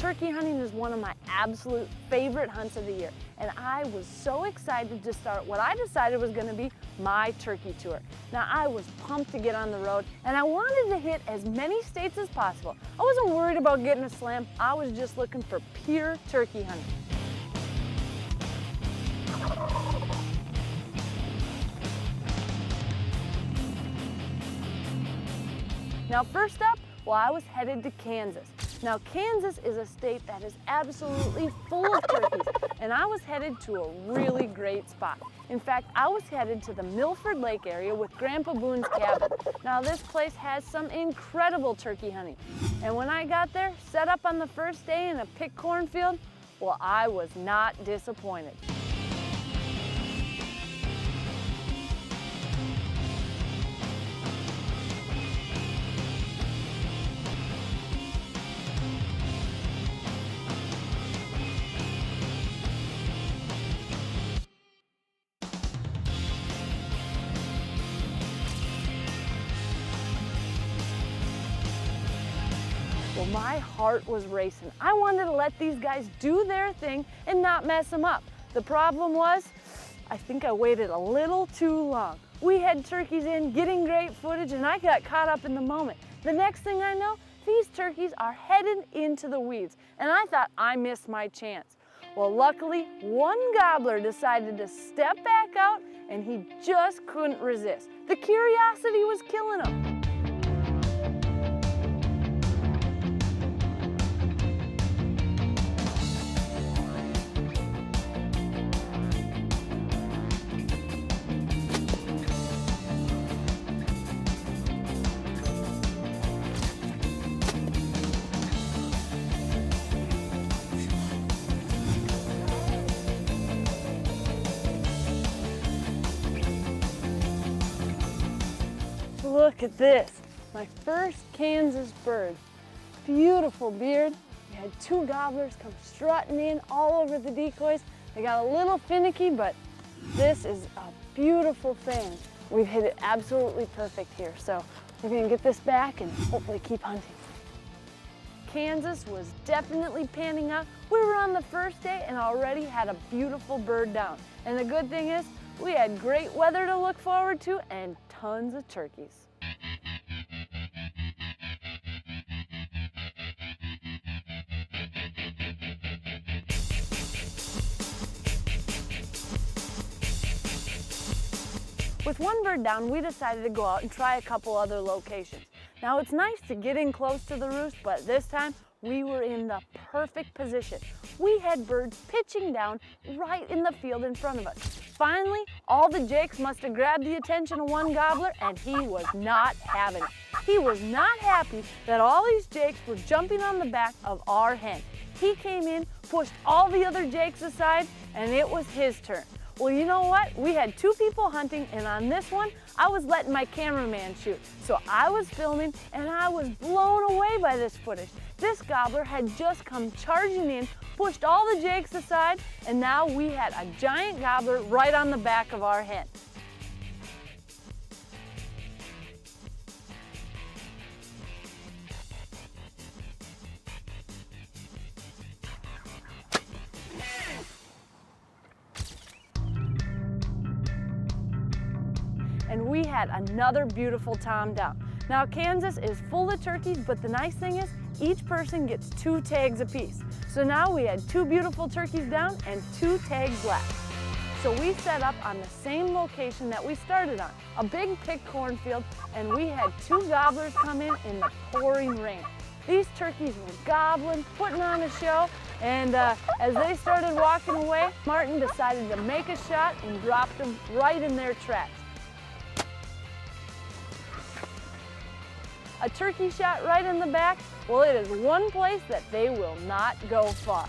Turkey hunting is one of my absolute favorite hunts of the year, and I was so excited to start what I decided was going to be my turkey tour. Now, I was pumped to get on the road, and I wanted to hit as many states as possible. I wasn't worried about getting a slam. I was just looking for pure turkey hunting. Now, first up, well, I was headed to Kansas. Now, Kansas is a state that is absolutely full of turkeys, and I was headed to a really great spot. In fact, I was headed to the Milford Lake area with Grandpa Boone's cabin. Now, this place has some incredible turkey hunting. And when I got there, set up on the first day in a pick cornfield, well, I was not disappointed. Well, my heart was racing. I wanted to let these guys do their thing and not mess them up. The problem was, I think I waited a little too long. We had turkeys in, getting great footage, and I got caught up in the moment. The next thing I know, these turkeys are headed into the weeds, and I thought I missed my chance. Well, luckily, one gobbler decided to step back out, and he just couldn't resist. The curiosity was killing him. Look at this, my first Kansas bird. Beautiful beard. We had two gobblers come strutting in all over the decoys. They got a little finicky, but this is a beautiful fan. We've hit it absolutely perfect here, so we're gonna get this back and hopefully keep hunting. Kansas was definitely panning out. We were on the first day and already had a beautiful bird down. And the good thing is, we had great weather to look forward to and tons of turkeys. With one bird down, we decided to go out and try a couple other locations. Now, it's nice to get in close to the roost, but this time we were in the perfect position. We had birds pitching down right in the field in front of us. Finally, all the jakes must have grabbed the attention of one gobbler, and he was not having it. He was not happy that all these jakes were jumping on the back of our hen. He came in, pushed all the other jakes aside, and it was his turn. Well, you know what? We had two people hunting, and on this one, I was letting my cameraman shoot. So I was filming, and I was blown away by this footage. This gobbler had just come charging in, pushed all the jakes aside, and now we had a giant gobbler right on the back of our hen. And we had another beautiful tom down. Now, Kansas is full of turkeys, but the nice thing is each person gets 2 tags apiece. So now we had 2 beautiful turkeys down and 2 tags left. So we set up on the same location that we started on, a big pick cornfield, and we had 2 gobblers come in the pouring rain. These turkeys were gobbling, putting on a show, and as they started walking away, Martin decided to make a shot and dropped them right in their tracks. A turkey shot right in the back, well, it is one place that they will not go far.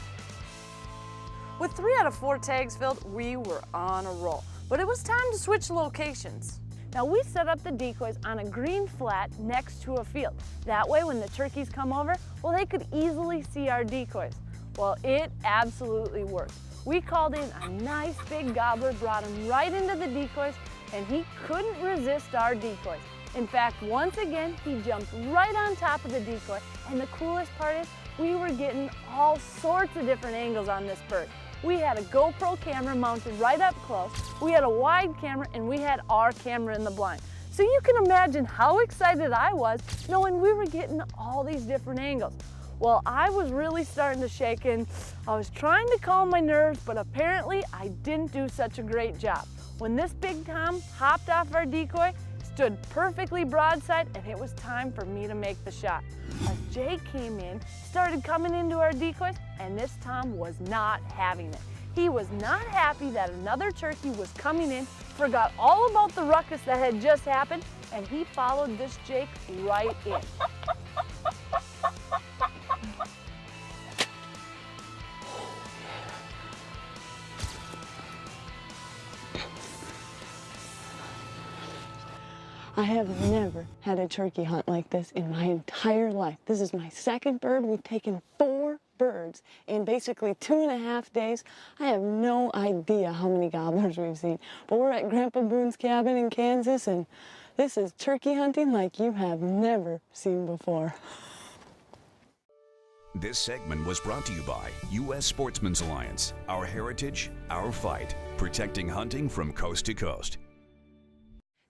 With 3 out of 4 tags filled, we were on a roll, but it was time to switch locations. Now, we set up the decoys on a green flat next to a field. That way, when the turkeys come over, well, they could easily see our decoys. Well, it absolutely worked. We called in a nice big gobbler, brought him right into the decoys, and he couldn't resist our decoys. In fact, once again, he jumped right on top of the decoy, and the coolest part is we were getting all sorts of different angles on this bird. We had a GoPro camera mounted right up close, we had a wide camera, and we had our camera in the blind. So you can imagine how excited I was knowing we were getting all these different angles. Well, I was really starting to shake and I was trying to calm my nerves, but apparently I didn't do such a great job. When this big tom hopped off our decoy, stood perfectly broadside, and it was time for me to make the shot. As Jay came in, started coming into our decoys, and this tom was not having it. He was not happy that another turkey was coming in, forgot all about the ruckus that had just happened, and he followed this Jake right in. I have never had a turkey hunt like this in my entire life. This is my second bird. We've taken 4 birds in basically 2.5 days. I have no idea how many gobblers we've seen, but we're at Grandpa Boone's cabin in Kansas, and this is turkey hunting like you have never seen before. This segment was brought to you by U.S. Sportsman's Alliance. Our heritage, our fight, protecting hunting from coast to coast.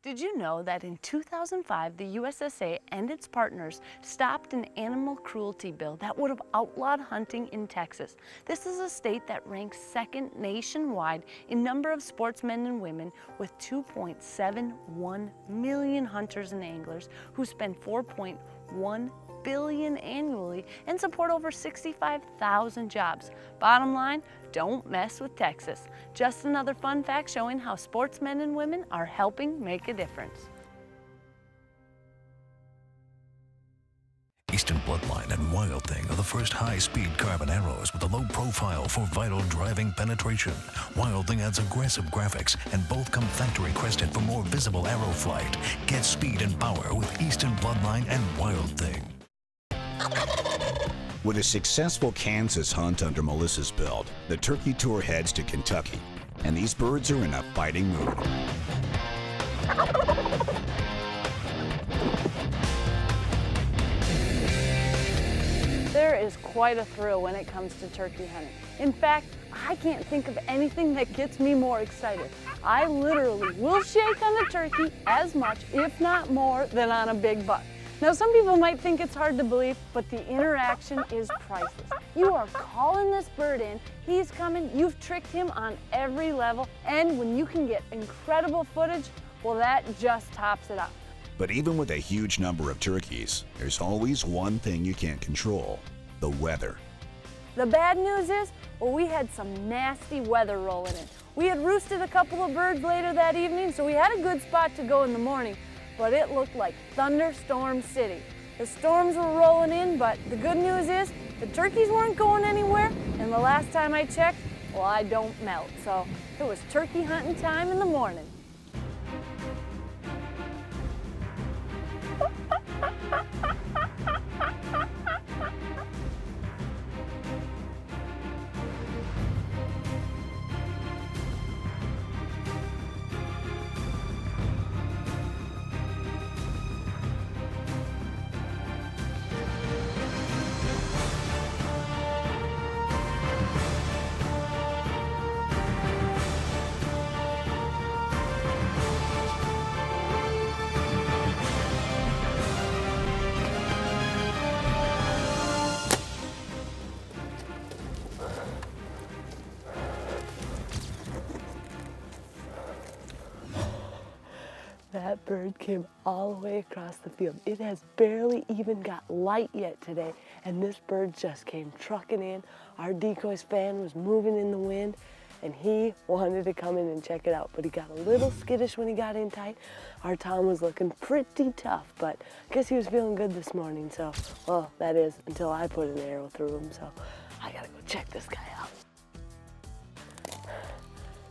Did you know that in 2005, the USSA and its partners stopped an animal cruelty bill that would have outlawed hunting in Texas? This is a state that ranks second nationwide in number of sportsmen and women, with 2.71 million hunters and anglers who spend $4.1 billion annually and support over 65,000 jobs. Bottom line, don't mess with Texas. Just another fun fact showing how sportsmen and women are helping make a difference. Eastern Bloodline and Wild Thing are the first high-speed carbon arrows with a low profile for vital driving penetration. Wild Thing adds aggressive graphics, and both come factory crested for more visible arrow flight. Get speed and power with Eastern Bloodline and Wild Thing. With a successful Kansas hunt under Melissa's belt, the turkey tour heads to Kentucky, and these birds are in a fighting mood. There is quite a thrill when it comes to turkey hunting. In fact, I can't think of anything that gets me more excited. I literally will shake on a turkey as much, if not more, than on a big buck. Now, some people might think it's hard to believe, but the interaction is priceless. You are calling this bird in, he's coming, you've tricked him on every level, and when you can get incredible footage, well, that just tops it up. But even with a huge number of turkeys, there's always one thing you can't control: the weather. The bad news is, well, we had some nasty weather rolling in. We had roosted a couple of birds later that evening, so we had a good spot to go in the morning, but it looked like thunderstorm city. The storms were rolling in, but the good news is the turkeys weren't going anywhere, and the last time I checked, well, I don't melt, so it was turkey hunting time in the morning. That bird came all the way across the field. It has barely even got light yet today, and this bird just came trucking in. Our decoy's fan was moving in the wind, and he wanted to come in and check it out, but he got a little skittish when he got in tight. Our Tom was looking pretty tough, but I guess he was feeling good this morning, so, well, that is, until I put an arrow through him, so I gotta go check this guy out.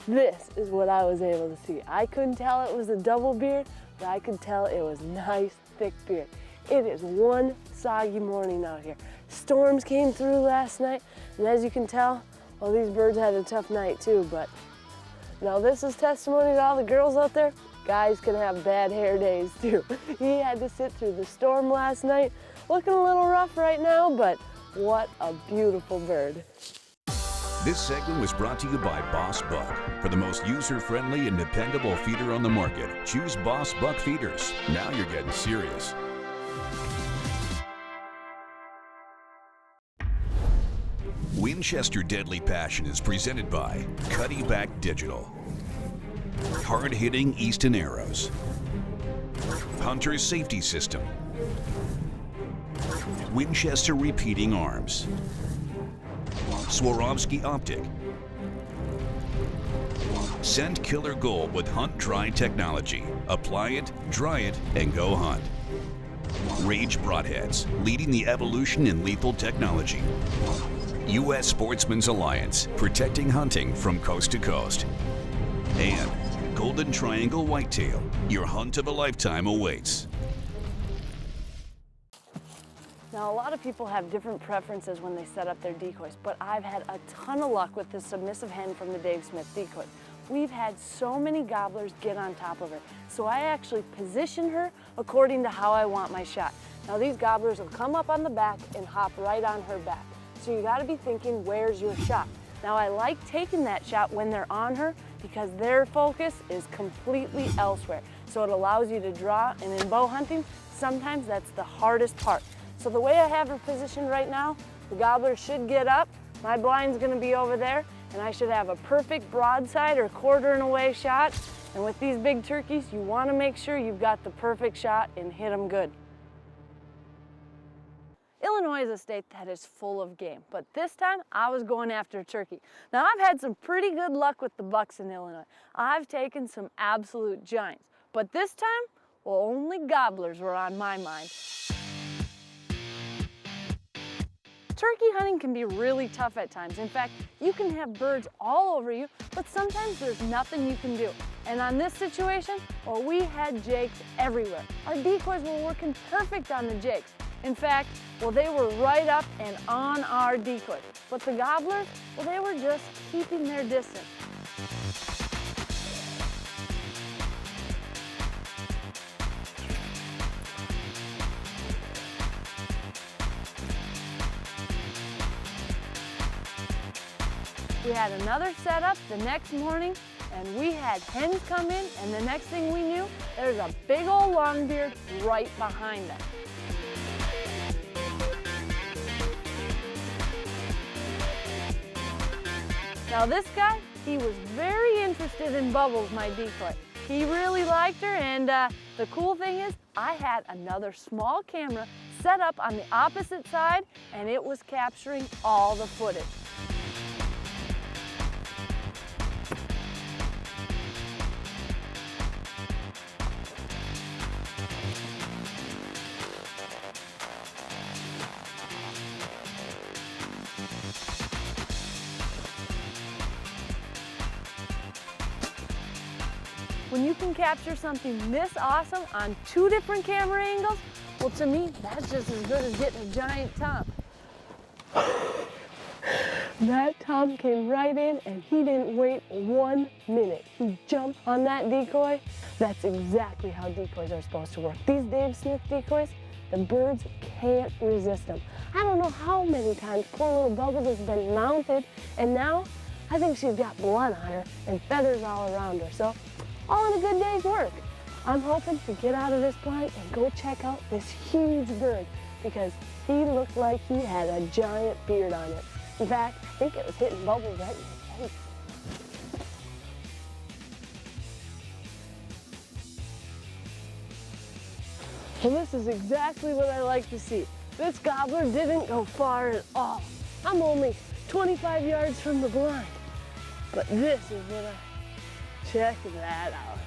This is what I was able to see. I couldn't tell it was a double beard, but I could tell it was nice, thick beard. It is one soggy morning out here. Storms came through last night, and as you can tell, well, these birds had a tough night too, but now this is testimony to all the girls out there. Guys can have bad hair days too. He had to sit through the storm last night. Looking a little rough right now, but What a beautiful bird. This segment was brought to you by Boss Buck. For the most user-friendly and dependable feeder on the market, choose Boss Buck feeders. Now you're getting serious. Winchester Deadly Passion is presented by Cuddy Back Digital, Hard-Hitting Easton Arrows, Hunter's Safety System, Winchester Repeating Arms, Swarovski Optic, Scent Killer Gold with Hunt Dry Technology. Apply it, dry it, and go hunt. Rage Broadheads, leading the evolution in lethal technology. U.S. Sportsman's Alliance, protecting hunting from coast to coast. And Golden Triangle Whitetail, your hunt of a lifetime awaits. Now, a lot of people have different preferences when they set up their decoys, but I've had a ton of luck with this submissive hen from the Dave Smith decoy. We've had so many gobblers get on top of her, so I actually position her according to how I want my shot. Now, these gobblers will come up on the back and hop right on her back. So you gotta be thinking, where's your shot? Now, I like taking that shot when they're on her because their focus is completely elsewhere. So it allows you to draw, and in bow hunting, sometimes that's the hardest part. So the way I have her positioned right now, the gobbler should get up, my blind's gonna be over there, and I should have a perfect broadside or quartering away shot. And with these big turkeys, you wanna make sure you've got the perfect shot and hit them good. Illinois is a state that is full of game, but this time I was going after a turkey. Now, I've had some pretty good luck with the bucks in Illinois. I've taken some absolute giants, but this time, well, only gobblers were on my mind. Turkey hunting can be really tough at times. In fact, you can have birds all over you, but sometimes there's nothing you can do. And on this situation, well, we had jakes everywhere. Our decoys were working perfect on the jakes. In fact, well, they were right up and on our decoys. But the gobblers, well, they were just keeping their distance. We had another setup the next morning, and we had hens come in, and the next thing we knew, there's a big old longbeard right behind them. Now this guy, he was very interested in Bubbles, my decoy. He really liked her, and the cool thing is, I had another small camera set up on the opposite side, and it was capturing all the footage. When you can capture something this awesome on 2 different camera angles, well, to me, that's just as good as getting a giant tom. That tom came right in, and he didn't wait 1 minute. He jumped on that decoy. That's exactly how decoys are supposed to work. These Dave Smith decoys, the birds can't resist them. I don't know how many times poor little Bubbles has been mounted, and now I think she's got blood on her and feathers all around her. So, all in a good day's work. I'm hoping to get out of this blind and go check out this huge bird because he looked like he had a giant beard on it. In fact, I think it was hitting Bubbles right in the face. Well, this is exactly what I like to see. This gobbler didn't go far at all. I'm only 25 yards from the blind. But this is what I... Check that out.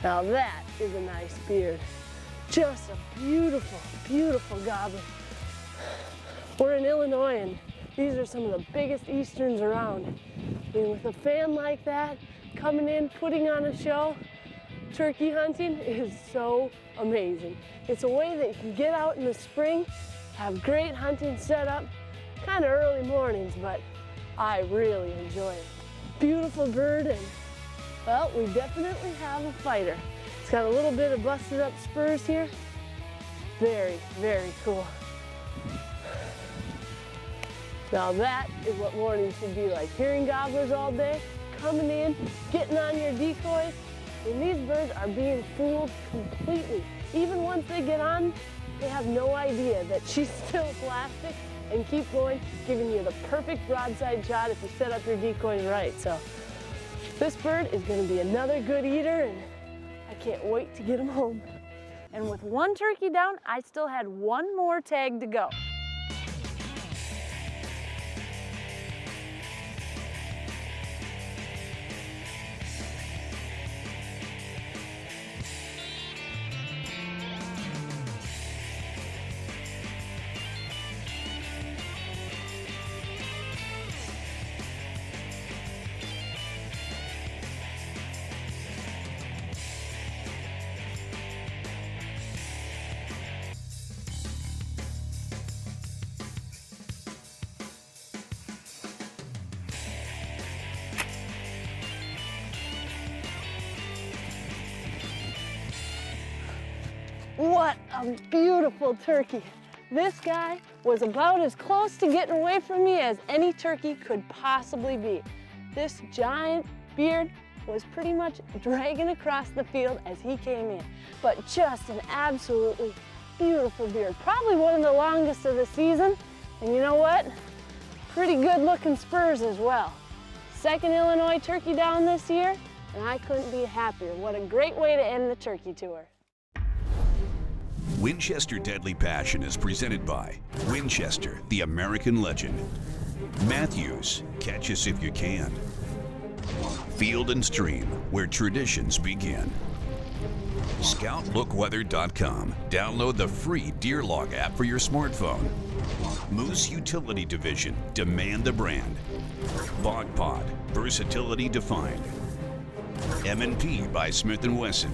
Now that is a nice beard. Just a beautiful, beautiful gobbler. We're in Illinois, and these are some of the biggest easterns around. I mean, with a fan like that, coming in, putting on a show, turkey hunting is so amazing. It's a way that you can get out in the spring, have great hunting set up, kind of early mornings, but I really enjoy it. Beautiful bird, and well, we definitely have a fighter. It's got a little bit of busted up spurs here. Very, very cool. Now that is what morning should be like. Hearing gobblers all day, coming in, getting on your decoys, and these birds are being fooled completely. Even once they get on, they have no idea that she's still plastic and keep going, giving you the perfect broadside shot if you set up your decoys right. So this bird is going to be another good eater, and I can't wait to get him home. And with one turkey down, I still had one more tag to go. What a beautiful turkey. This guy was about as close to getting away from me as any turkey could possibly be. This giant beard was pretty much dragging across the field as he came in, but just an absolutely beautiful beard. Probably one of the longest of the season, and you know what? Pretty good looking spurs as well. Second Illinois turkey down this year, and I couldn't be happier. What a great way to end the turkey tour. Winchester Deadly Passion is presented by Winchester, the American legend. Matthews, catch us if you can. Field and Stream, where traditions begin. ScoutLookWeather.com. Download the free Deer Log app for your smartphone. Moose Utility Division, demand the brand. Bog Pod, versatility defined. M&P by Smith & Wesson.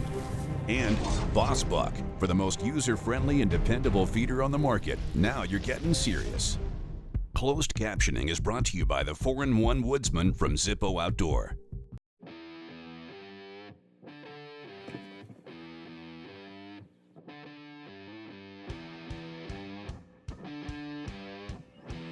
And Boss Buck, for the most user-friendly and dependable feeder on the market. Now you're getting serious. Closed captioning is brought to you by the 4-in-1 Woodsman from Zippo Outdoor.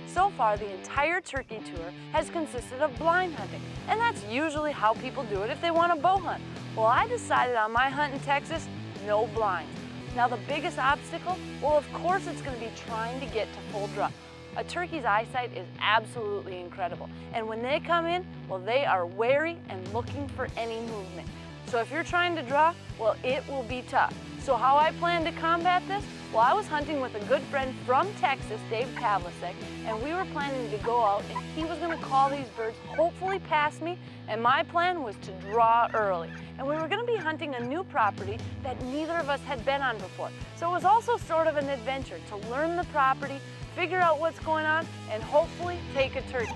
So far, the entire turkey tour has consisted of blind hunting, and that's usually how people do it if they want to bow hunt. Well, I decided on my hunt in Texas, no blinds. Now the biggest obstacle, well, of course it's going to be trying to get to full draw. A turkey's eyesight is absolutely incredible, and when they come in, well, they are wary and looking for any movement. So if you're trying to draw, well, it will be tough. So how I plan to combat this? Well, I was hunting with a good friend from Texas, Dave Pavlicek, and we were planning to go out, and he was going to call these birds, hopefully past me, and my plan was to draw early. And we were going to be hunting a new property that neither of us had been on before. So it was also sort of an adventure to learn the property, figure out what's going on, and hopefully take a turkey.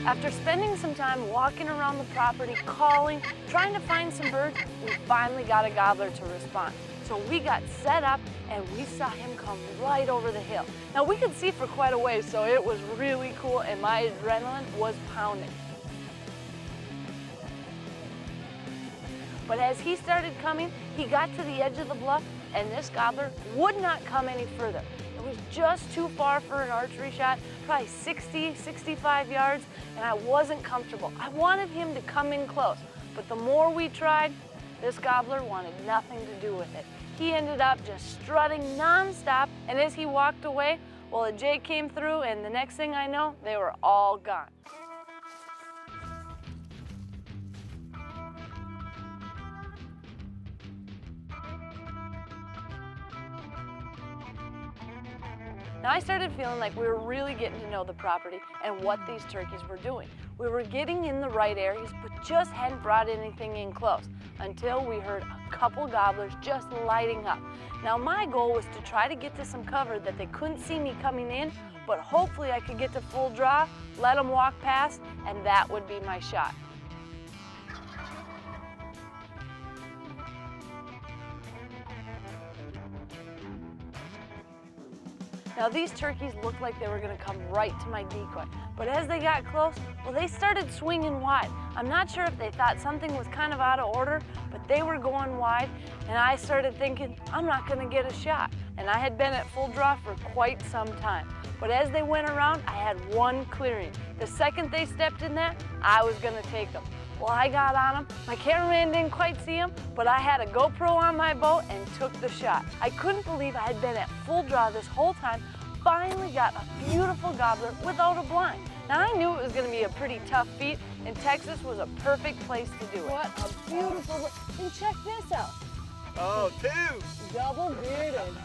After spending some time walking around the property, calling, trying to find some birds, we finally got a gobbler to respond. So we got set up and we saw him come right over the hill. Now we could see for quite a ways, so it was really cool and my adrenaline was pounding. But as he started coming, he got to the edge of the bluff and this gobbler would not come any further. It was just too far for an archery shot, probably 60, 65 yards, and I wasn't comfortable. I wanted him to come in close, but the more we tried, this gobbler wanted nothing to do with it. He ended up just strutting nonstop, and as he walked away, well, a jay came through, and the next thing I know, they were all gone. Now I started feeling like we were really getting to know the property and what these turkeys were doing. We were getting in the right areas, but just hadn't brought anything in close until we heard a couple gobblers just lighting up. Now my goal was to try to get to some cover that they couldn't see me coming in, but hopefully I could get to full draw, let them walk past, and that would be my shot. Now these turkeys looked like they were gonna come right to my decoy, but as they got close, well, they started swinging wide. I'm not sure if they thought something was kind of out of order, but they were going wide, and I started thinking, I'm not gonna get a shot. And I had been at full draw for quite some time. But as they went around, I had one clearing. The second they stepped in that, I was gonna take them. Well, I got on them. My cameraman didn't quite see them, but I had a GoPro on my boat and took the shot. I couldn't believe I had been at full draw this whole time, finally got a beautiful gobbler without a blind. Now I knew it was gonna be a pretty tough feat, and Texas was a perfect place to do it. What a beautiful, and check this out. Oh, two! Double bearded.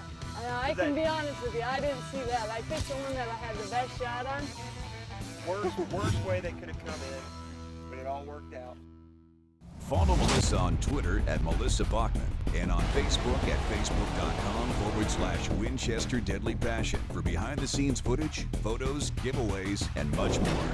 I can be honest with you, I didn't see that. I picked the one that I had the best shot on. Worst way they could have come in, but it all worked out. Follow Melissa on Twitter at Melissa Bachman and on Facebook at facebook.com/Winchester Deadly Passion for behind-the-scenes footage, photos, giveaways, and much more.